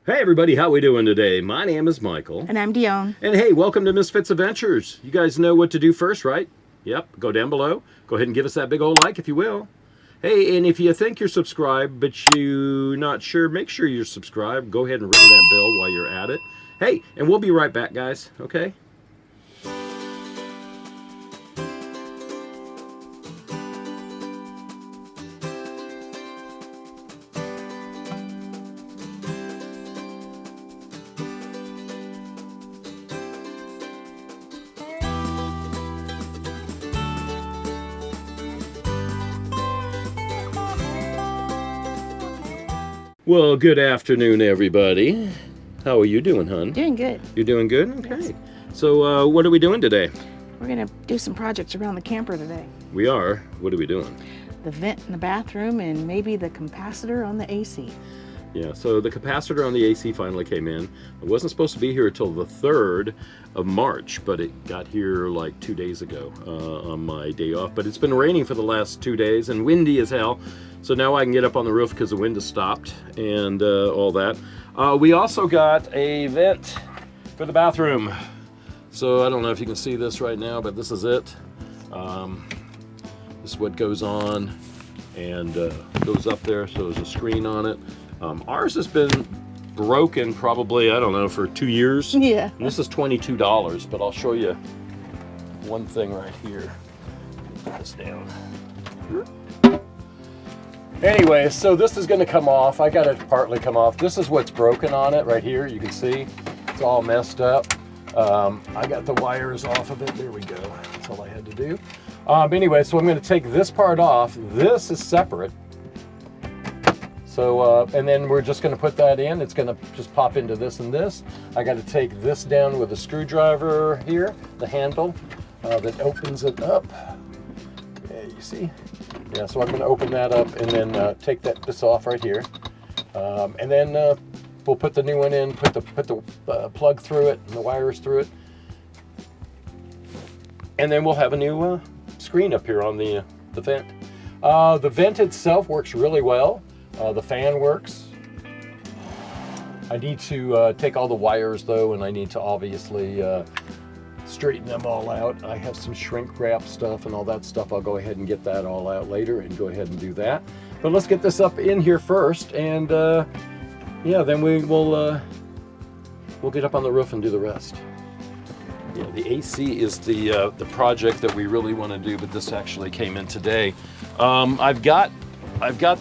Hey everybody, how we doing today? My name is Michael. And I'm Dion. And hey, welcome to Miss FITZ'S Adventures. You guys know what to do first, right? Yep, go down below. Go ahead and give us that big old like if you will. Hey, and if you think you're subscribed, but you're not sure, make sure you're subscribed. Go ahead and ring that bell while you're at it. Hey, and we'll be right back, guys, okay? Well, good afternoon, everybody. How are you doing, hon? Doing good. You're doing good? Okay. Yes. So, what are we doing today? We're going to do some projects around the camper today. We are. What are we doing? The vent in the bathroom and maybe the capacitor on the AC. Yeah, so the capacitor on the AC finally came in. It wasn't supposed to be here until the 3rd of March, but it got here like 2 days ago on my day off. But it's been raining for the last 2 days and windy as hell. So now I can get up on the roof because the wind has stopped and all that. We also got a vent for the bathroom. So I don't know if you can see this right now, but this is it. This is what goes on and goes up there. So there's a screen on it. Ours has been broken probably, I don't know, for 2 years. Yeah. And this is $22, but I'll show you one thing right here. Put this down. Anyway, so this is going to come off. I got it partly come off. This is what's broken on it right here. You can see it's all messed up. I got the wires off of it. There we go. That's all I had to do. Anyway, so I'm going to take this part off. This is separate. So, and then we're just going to put that in. It's going to just pop into this and this. I got to take this down with a screwdriver here, the handle that opens it up. Yeah, you see? Yeah, so I'm going to open that up and then take this off right here. And then we'll put the new one in, put the plug through it and the wires through it. And then we'll have a new screen up here on the vent. The vent itself works really well. The fan works. I need to take all the wires though, and I need to obviously straighten them all out. I have some shrink wrap stuff and all that stuff. I'll go ahead and get that all out later and go ahead and do that. But let's get this up in here first, and yeah, then we'll get up on the roof and do the rest. Yeah, the AC is the project that we really want to do, but this actually came in today. I've got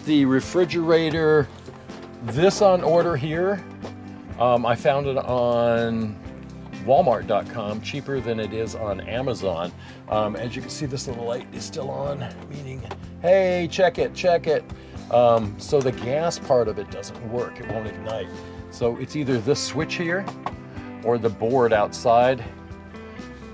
the refrigerator, this on order here. I found it on Walmart.com, cheaper than it is on Amazon. As you can see, this little light is still on, meaning, hey, check it, check it. So the gas part of it doesn't work, it won't ignite. So it's either this switch here or the board outside,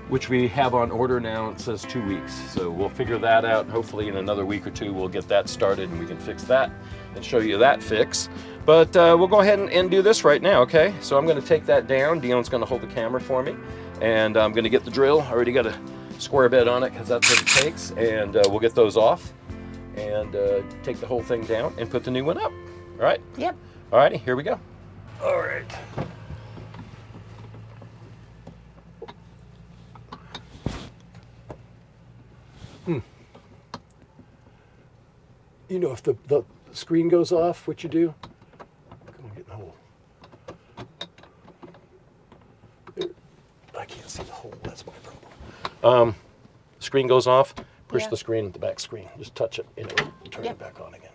which we have on order now. It says 2 weeks. So we'll figure that out. Hopefully in another week or two, we'll get that started and we can fix that and show you that fix. But we'll go ahead and do this right now, okay? So I'm gonna take that down. Dion's gonna hold the camera for me. And I'm gonna get the drill. I already got a square bed on it because that's what it takes. And we'll get those off and take the whole thing down and put the new one up. All right? Yep. All righty, here we go. All right. You know, if the screen goes off, what you do? Come on, get in the hole. There. I can't see the hole, that's my problem. Screen goes off, push the screen, the back screen. Just touch it and it'll turn it back on again.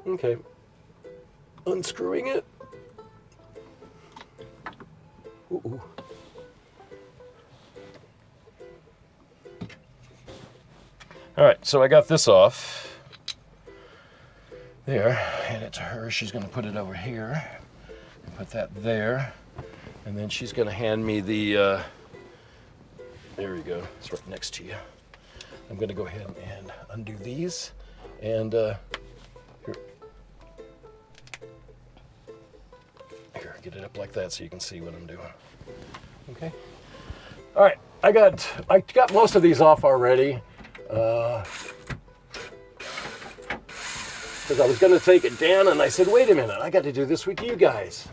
Okay. Unscrewing it. Ooh. All right, so I got this off there, hand it to her. She's gonna put it over here and put that there. And then she's gonna hand me the, there we go, it's right next to you. I'm gonna go ahead and undo these and here, get it up like that so you can see what I'm doing. Okay. All right, I got most of these off already. because I was going to take it down, and I said, wait a minute, I got to do this with you guys.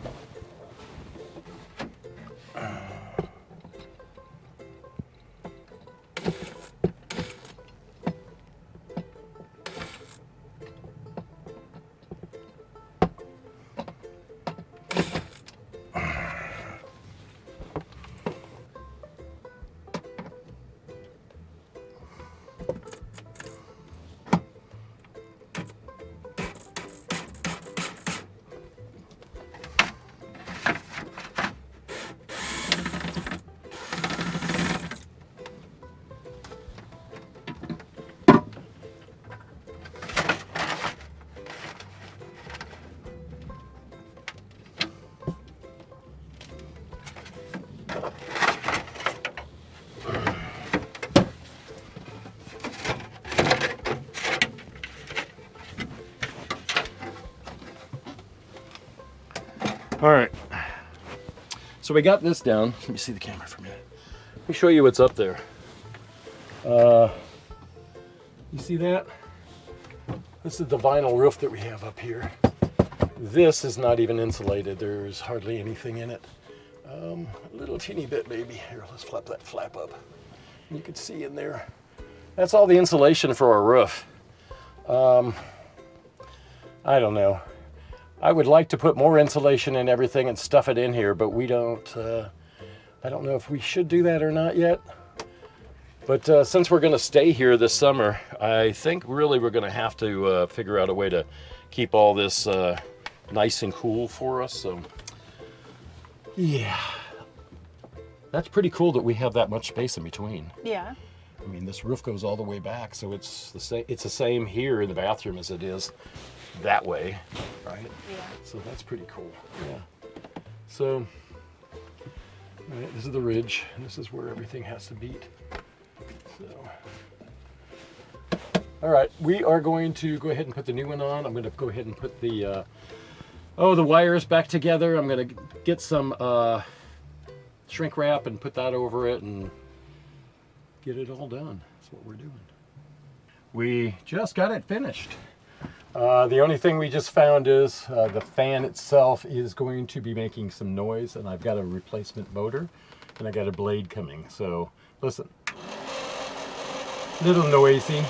All right, so we got this down. Let me see the camera for a minute. Let me show you what's up there. You see that? This is the vinyl roof that we have up here. This is not even insulated. There's hardly anything in it. A little teeny bit maybe. Here, let's flap that flap up. You can see in there. That's all the insulation for our roof. I don't know. I would like to put more insulation in everything and stuff it in here, but we don't, I don't know if we should do that or not yet. But since we're gonna stay here this summer, I think really we're gonna have to figure out a way to keep all this nice and cool for us, so. Yeah, that's pretty cool that we have that much space in between. Yeah. I mean, this roof goes all the way back, so it's the same here in the bathroom as it is that way, right? Yeah. So that's pretty cool. Yeah. So, all right, this is the ridge, and this is where everything has to meet. So, all right, we are going to go ahead and put the new one on. I'm going to go ahead and put the the wires back together. I'm going to get some shrink wrap and put that over it and get it all done. That's what we're doing. We just got it finished. The only thing we just found is the fan itself is going to be making some noise, and I've got a replacement motor and I got a blade coming. So listen, little noisy,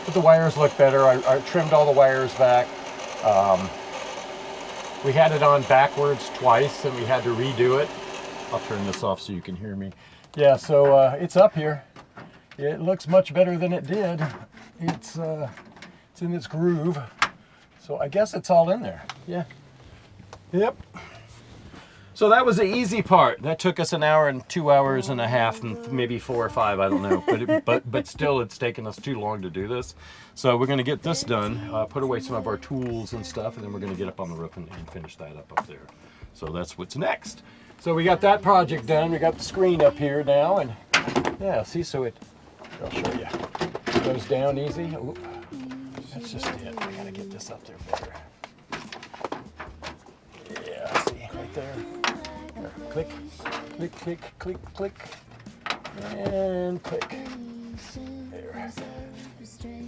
but the wires look better. I trimmed all the wires back. We had it on backwards twice and we had to redo it. I'll turn this off so you can hear me. Yeah, so it's up here. It looks much better than it did. It's in its groove. So I guess it's all in there. Yeah. Yep. So that was the easy part. That took us an hour and 2 hours and a half, and maybe 4 or 5, I don't know. But still, it's taken us too long to do this. So we're going to get this done, put away some of our tools and stuff, and then we're going to get up on the roof and finish that up there. So that's what's next. So we got that project done. We got the screen up here now, and yeah, see, so I'll show you. It goes down easy. Ooh. That's just it. I gotta get this up there better. Yeah, see, right there. There. Click, click, click, click, click, and click. There.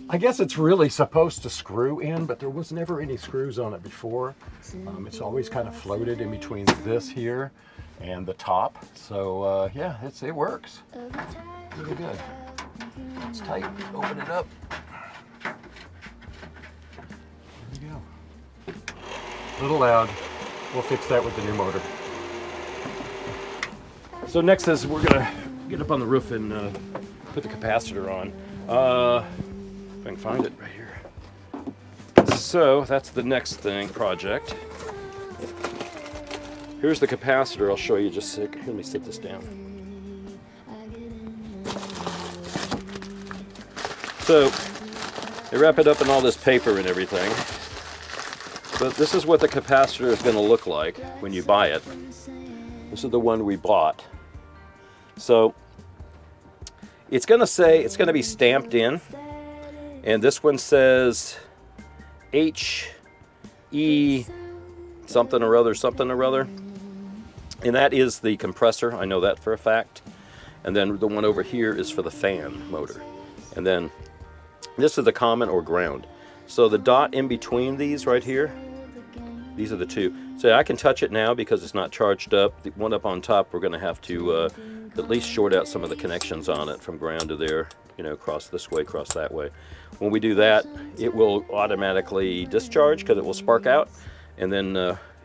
I guess it's really supposed to screw in, but there was never any screws on it before. It's always kind of floated in between this here and the top. So yeah, it works. Really good. It's tight. Open it up. There you go. A little loud. We'll fix that with the new motor. So next is we're gonna get up on the roof and put the capacitor on. If I can find it right here. So that's the next project. Here's the capacitor. I'll show you just a sec. Let me sit this down. So they wrap it up in all this paper and everything. But this is what the capacitor is going to look like when you buy it. This is the one we bought. So it's going to be stamped in. And this one says HE something or other. And that is the compressor. I know that for a fact. And then the one over here is for the fan motor. And then this is the common or ground. So the dot in between these right here, these are the two. So I can touch it now because it's not charged up. The one up on top, we're going to have to at least short out some of the connections on it from ground to there, you know, cross this way, cross that way. When we do that, it will automatically discharge because it will spark out, and then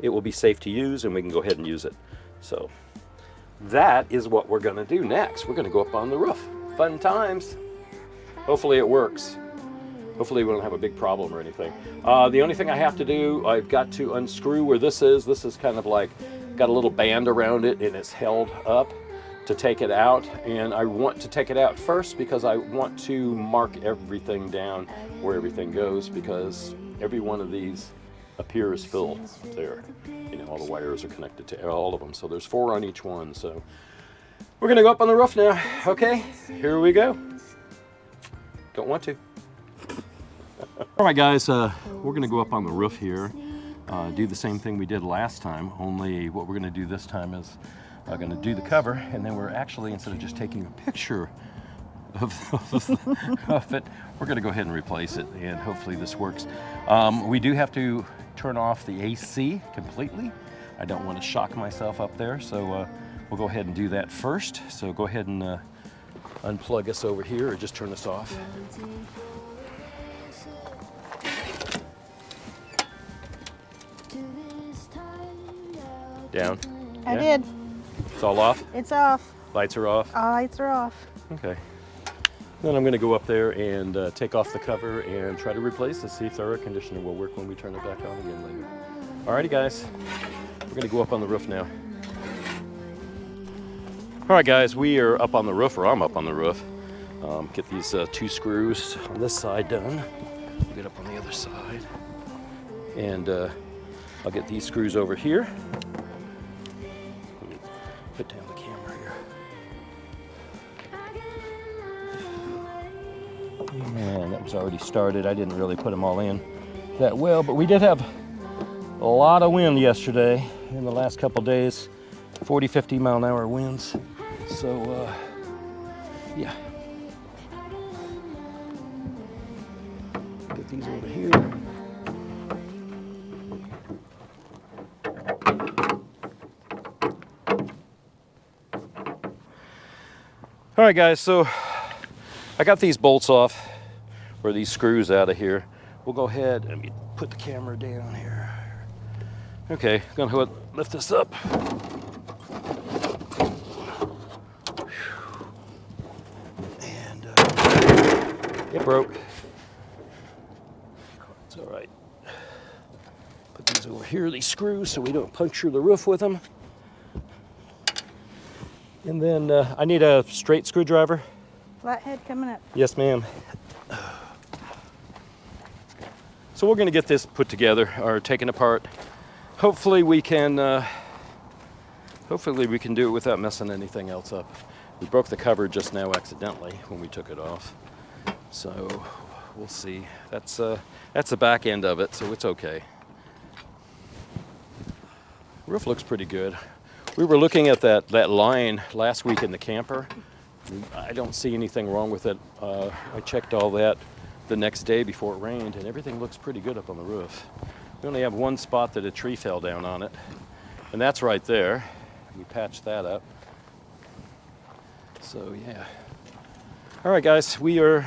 it will be safe to use and we can go ahead and use it. So that is what we're going to do next. We're going to go up on the roof. Fun times. Hopefully it works. Hopefully we don't have a big problem or anything. The only thing I have to do, I've got to unscrew where this is. This is kind of like, got a little band around it and it's held up to take it out. And I want to take it out first because I want to mark everything down where everything goes, because every one of these appears filled there. You know, all the wires are connected to all of them. So there's 4 on each one. So we're gonna go up on the roof now. Okay, here we go. Don't want to. All right, guys, we're gonna go up on the roof here, do the same thing we did last time, only what we're gonna do this time is gonna do the cover, and then we're actually, instead of just taking a picture of it, we're gonna go ahead and replace it, and hopefully this works. We do have to turn off the AC completely. I don't want to shock myself up there, so we'll go ahead and do that first. So go ahead and unplug us over here, or just turn us off. Down? I Yeah? did. It's all off? It's off. Lights are off? All lights are off. Okay. Then I'm going to go up there and take off the cover and try to replace it, see if the air conditioner will work when we turn it back on again later. Alrighty, guys. We're going to go up on the roof now. Alright, guys, we are up on the roof, or I'm up on the roof. Get these 2 screws on this side done. Get up on the other side. And I'll get these screws over here. Put down the camera here. Man, that was already started. I didn't really put them all in that well, but we did have a lot of wind yesterday in the last couple days. 40, 50 mile an hour winds. So, yeah. Get these over here. All right, guys, so I got these bolts off, or these screws out of here. We'll go ahead and put the camera down here. Okay, gonna lift this up. And it broke. It's all right. Put these over here, these screws, so we don't puncture the roof with them. And then I need a straight screwdriver. Flathead coming up. Yes, ma'am. So we're going to get this put together or taken apart. Hopefully we can do it without messing anything else up. We broke the cover just now accidentally when we took it off. So we'll see. That's the back end of it, so it's okay. Roof looks pretty good. We were looking at that line last week in the camper. I don't see anything wrong with it. I checked all that the next day before it rained, and everything looks pretty good up on the roof. We only have one spot that a tree fell down on it, and that's right there. We patched that up. So yeah. All right, guys, we are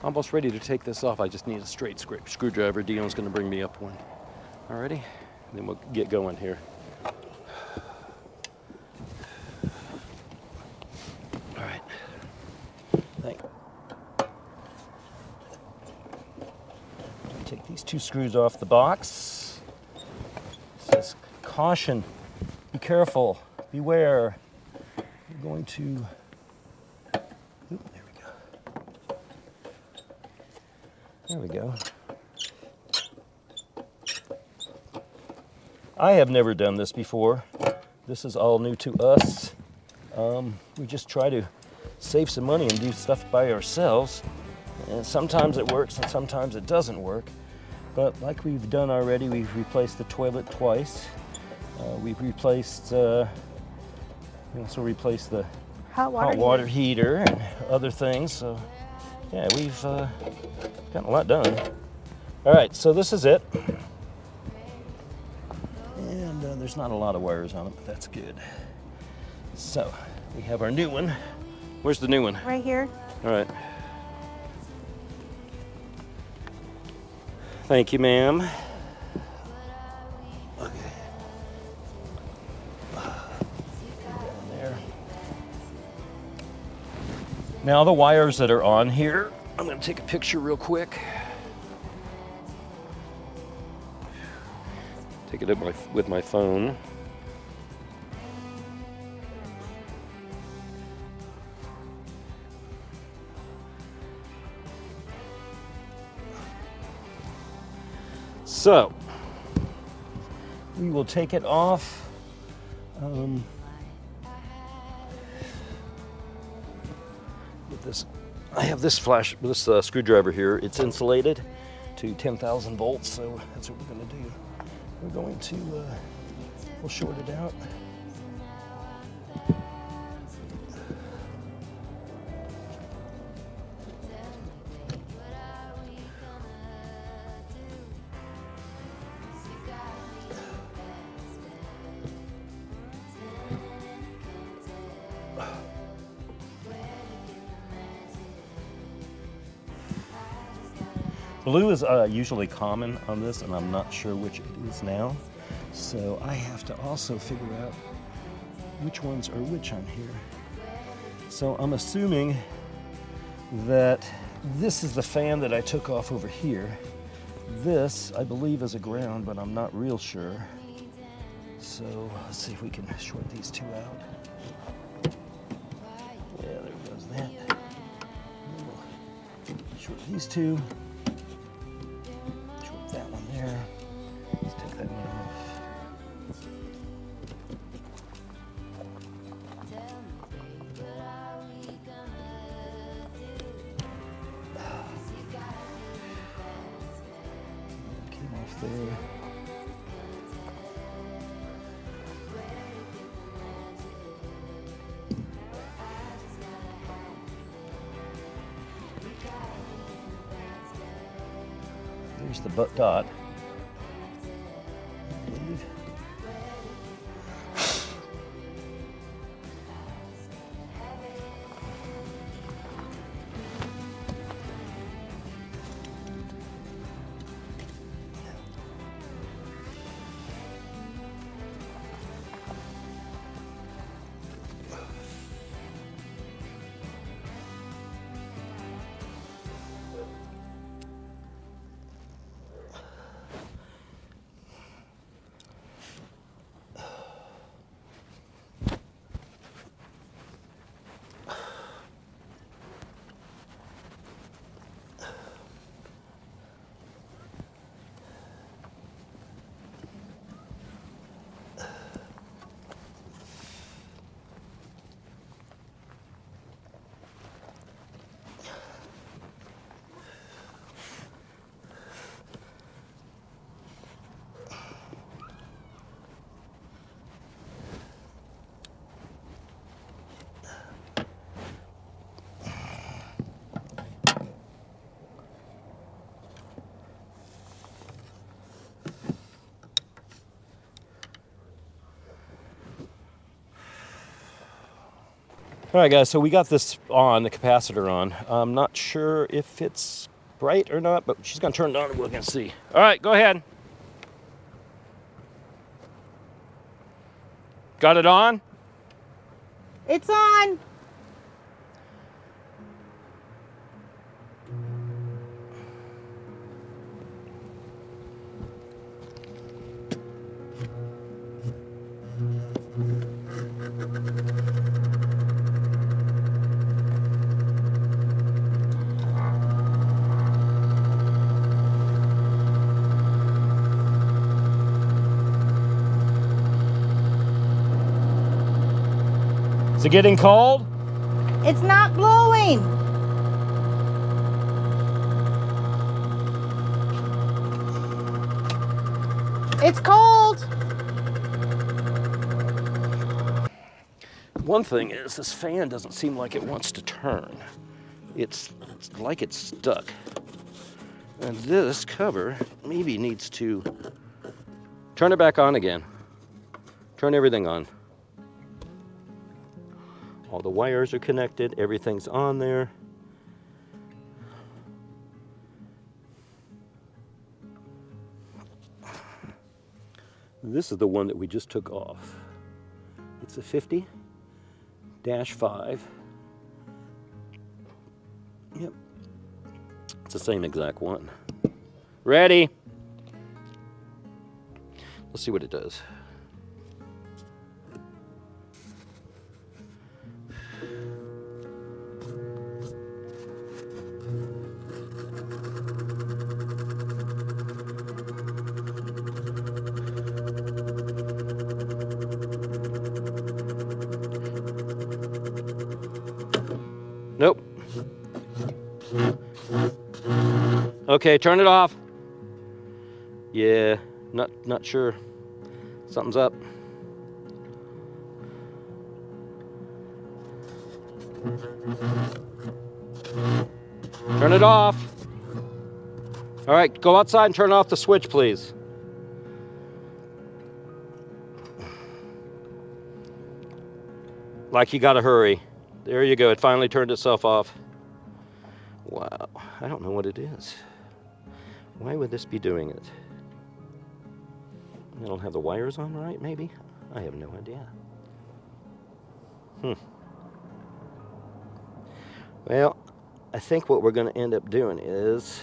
almost ready to take this off. I just need a straight screwdriver. Dion's going to bring me up one. Alrighty, and then we'll get going here. Take these 2 screws off the box. It says, caution, be careful, beware. We're going to, there we go. There we go. I have never done this before. This is all new to us. We just try to save some money and do stuff by ourselves. And sometimes it works and sometimes it doesn't work. But like we've done already, we've replaced the toilet twice. We've replaced, we also replaced the hot water heater and other things. So yeah, we've gotten a lot done. All right, so this is it. And there's not a lot of wires on it, but that's good. So we have our new one. Where's the new one? Right here. All right. Thank you, ma'am. Okay. Down there. Now the wires that are on here, I'm going to take a picture real quick. Take it up with my phone. So, we will take it off. With this, I have this screwdriver here. It's insulated to 10,000 volts, so that's what we're going to do. We're going to, we'll short it out. Blue is usually common on this, and I'm not sure which it is now. So I have to also figure out which ones are which on here. So I'm assuming that this is the fan that I took off over here. This, I believe, is a ground, but I'm not real sure. So let's see if we can short these two out. Yeah, there goes that. Short these two. That one there. Let's take that one off. Came off there. There's the dot. All right, guys, so we got this on, the capacitor on. I'm not sure if it's bright or not, but she's gonna turn it on and we're gonna see. All right, go ahead. Got it on? It's on. Is it getting cold? It's not blowing. It's cold. One thing is, this fan doesn't seem like it wants to turn. It's like it's stuck. And this cover maybe needs to turn it back on again. Turn everything on. All the wires are connected, everything's on there. This is the one that we just took off. It's a 50-5. Yep. It's the same exact one. Ready? Let's see what it does. Nope. Okay, turn it off. Yeah, not sure. Something's up. Turn it off. All right, go outside and turn off the switch, please. Like you gotta hurry. There you go, it finally turned itself off. Wow, I don't know what it is. Why would this be doing it? I don't have the wires on right, maybe? I have no idea. Well, I think what we're going to end up doing is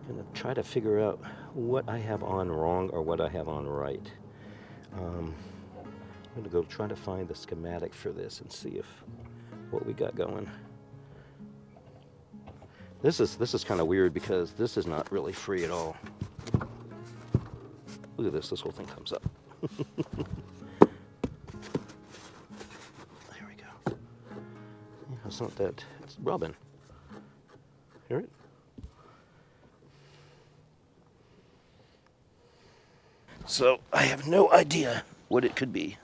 going to try to figure out what I have on wrong or what I have on right. I'm going to go try to find the schematic for this and see if what we got going. This is kind of weird because this is not really free at all. Look at this whole thing comes up. There we go. Yeah, it's not that, it's rubbing. Hear it? So I have no idea what it could be.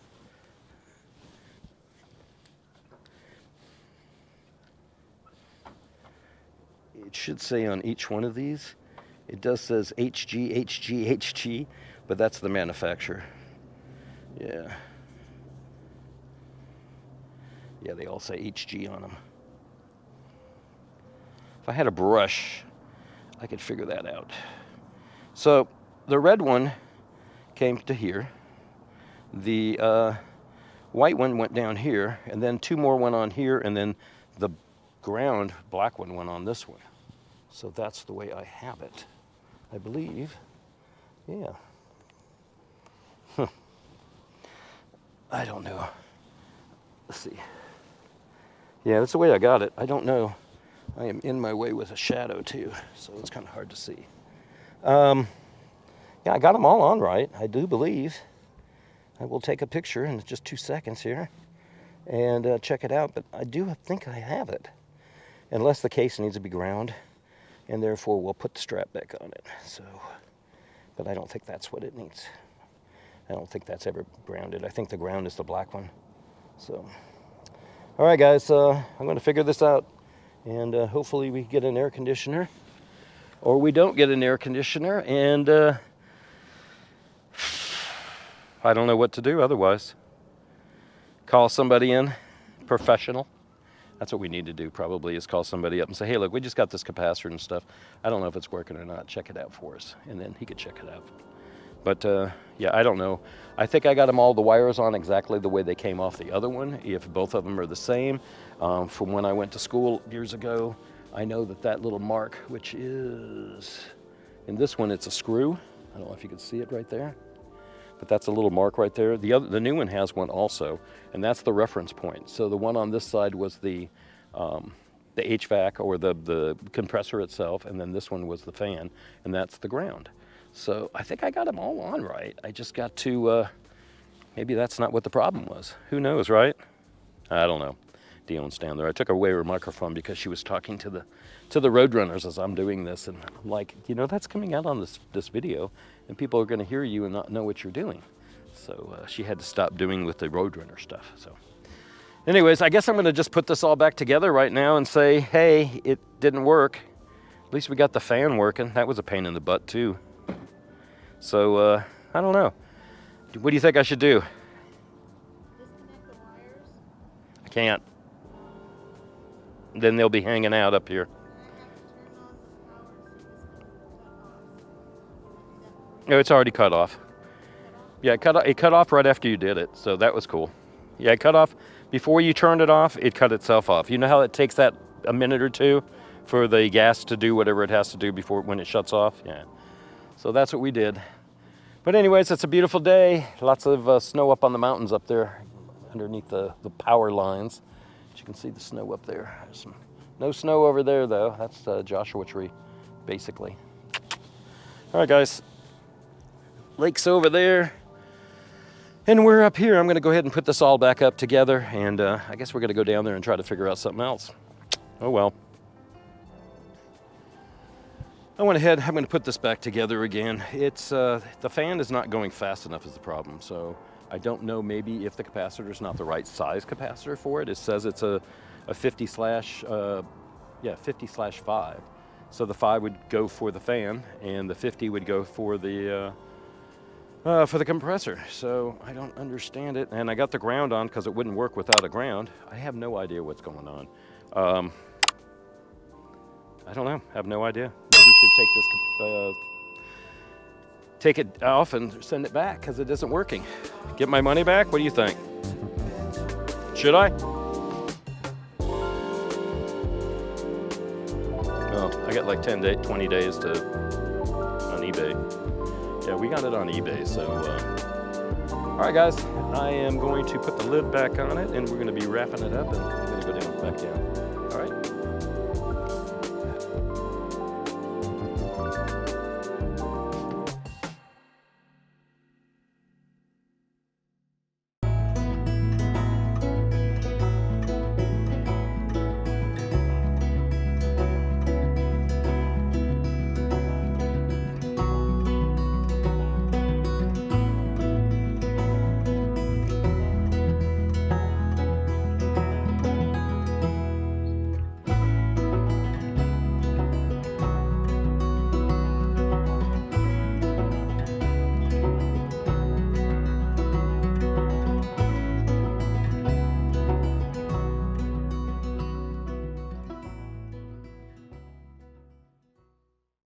It should say on each one of these, it does says HG, HG, HG, but that's the manufacturer. Yeah. Yeah, they all say HG on them. If I had a brush, I could figure that out. So the red one came to here. The white one went down here, and then two more went on here, and then the ground black one went on this one. So that's the way I have it, I believe. Yeah. Huh. I don't know. Let's see. Yeah, that's the way I got it. I don't know. I am in my way with a shadow too, so it's kind of hard to see. Yeah, I got them all on right, I do believe. I will take a picture in just 2 seconds here and check it out, but I do think I have it. Unless the case needs to be ground, and therefore we'll put the strap back on it. So, but I don't think that's what it needs. I don't think that's ever grounded. I think the ground is the black one. So, all right, guys, I'm going to figure this out, and hopefully we get an air conditioner, or we don't get an air conditioner, and I don't know what to do otherwise. Call somebody in, professional. That's what we need to do probably, is call somebody up and say, hey, look, we just got this capacitor and stuff. I don't know if it's working or not. Check it out for us. And then he could check it out. But yeah, I don't know. I think I got them all the wires on exactly the way they came off the other one, if both of them are the same. From when I went to school years ago, I know that that little mark, which is, in this one it's a screw. I don't know if you can see it right there. But that's a little mark right there. The new one has one also, and that's the reference point. So the one on this side was the HVAC, or the compressor itself, and then this one was the fan, and that's the ground. So I think I got them all on right. I just got to, maybe that's not what the problem was. Who knows, right? I don't know. Dion's down there. I took away her microphone because she was talking to the Roadrunners as I'm doing this, and I'm like, you know, that's coming out on this video, and people are going to hear you and not know what you're doing. So she had to stop doing with the Roadrunner stuff. So anyways, I guess I'm going to just put this all back together right now and say, hey, it didn't work. At least we got the fan working. That was a pain in the butt too. So I don't know. What do you think I should do? Disconnect the wires. I can't. Then they'll be hanging out up here. No, it's already cut off. Yeah, it cut off right after you did it, so that was cool. Yeah, it cut off before you turned it off. It cut itself off. You know how it takes that a minute or two for the gas to do whatever it has to do before when it shuts off? Yeah. So that's what we did. But anyways, it's a beautiful day. Lots of snow up on the mountains up there underneath the power lines. As you can see the snow up there. No snow over there though. That's Joshua Tree, basically. All right, guys. Lake's over there. And we're up here. I'm gonna go ahead and put this all back up together, and I guess we're gonna go down there and try to figure out something else. Oh well. I went ahead, I'm gonna put this back together again. It's, the fan is not going fast enough is the problem, so I don't know maybe if the capacitor is not the right size capacitor for it. It says it's a 50/5. So the 5 would go for the fan, and the 50 would go for the compressor. So I don't understand it, and I got the ground on because it wouldn't work without a ground. I have no idea what's going on. I don't know, I have no idea. Maybe we should take it off and send it back because it isn't working. Get my money back? What do you think? Should I? Oh, I got like 20 days on eBay. Yeah, we got it on eBay, so. All right, guys, I am going to put the lid back on it, and we're gonna be wrapping it up, and I'm gonna go back down. All right.